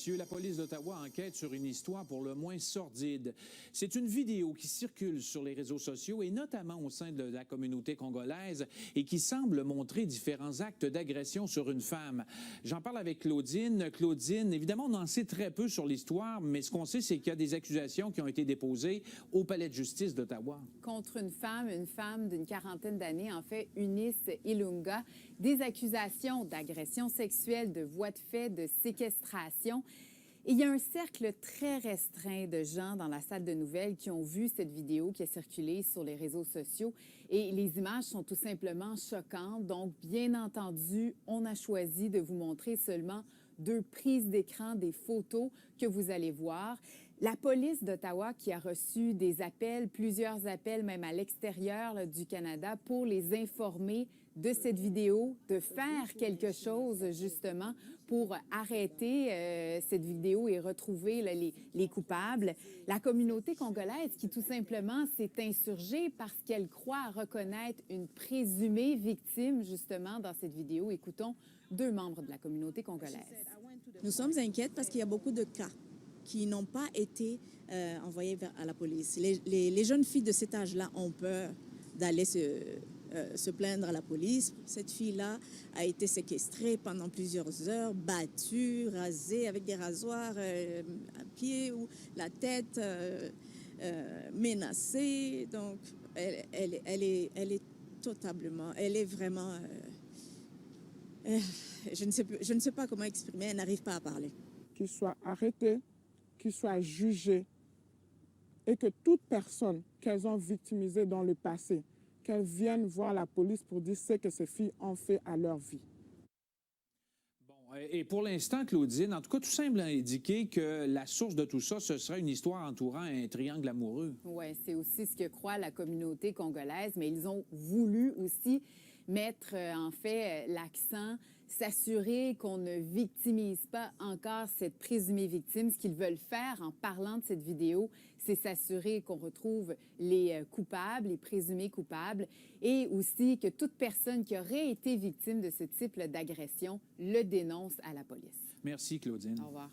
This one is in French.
messieurs, la police d'Ottawa enquête sur une histoire pour le moins sordide. C'est une vidéo qui circule sur les réseaux sociaux et notamment au sein de la communauté congolaise et qui semble montrer différents actes d'agression sur une femme. J'en parle avec Claudine. Claudine, évidemment, on en sait très peu sur l'histoire, mais ce qu'on sait, c'est qu'il y a des accusations qui ont été déposées au palais de justice d'Ottawa. Contre une femme d'une quarantaine d'années, en fait, Eunice Ilunga, des accusations d'agression sexuelle, de voies de fait, de séquestration. Et il y a un cercle très restreint de gens dans la salle de nouvelles qui ont vu cette vidéo qui a circulé sur les réseaux sociaux. Et les images sont tout simplement choquantes. Donc, bien entendu, on a choisi de vous montrer seulement 2 prises d'écran des photos que vous allez voir. La police d'Ottawa qui a reçu des appels, plusieurs appels même à l'extérieur du Canada pour les informer de cette vidéo, de faire quelque chose justement pour arrêter cette vidéo et retrouver les coupables. La communauté congolaise qui tout simplement s'est insurgée parce qu'elle croit reconnaître une présumée victime justement dans cette vidéo. Écoutons 2 membres de la communauté congolaise. Nous sommes inquiètes parce qu'il y a beaucoup de cas qui n'ont pas été envoyés à la police. Les jeunes filles de cet âge-là ont peur d'aller se plaindre à la police. Cette fille-là a été séquestrée pendant plusieurs heures, battue, rasée avec des rasoirs à pied ou la tête menacée. Donc, elle est totalement, elle est vraiment... je ne sais pas comment exprimer, elle n'arrive pas à parler. Qu'ils soient arrêtés, qu'ils soient jugés et que toute personne qu'elles ont victimisée dans le passé, qu'elles viennent voir la police pour dire ce que ces filles ont fait à leur vie. Bon, et pour l'instant, Claudine, en tout cas, tout semble indiquer que la source de tout ça, ce serait une histoire entourant un triangle amoureux. Oui, c'est aussi ce que croit la communauté congolaise, mais ils ont voulu aussi mettre en fait l'accent, s'assurer qu'on ne victimise pas encore cette présumée victime. Ce qu'ils veulent faire en parlant de cette vidéo, c'est s'assurer qu'on retrouve les coupables, les présumés coupables, et aussi que toute personne qui aurait été victime de ce type d'agression le dénonce à la police. Merci, Claudine. Au revoir.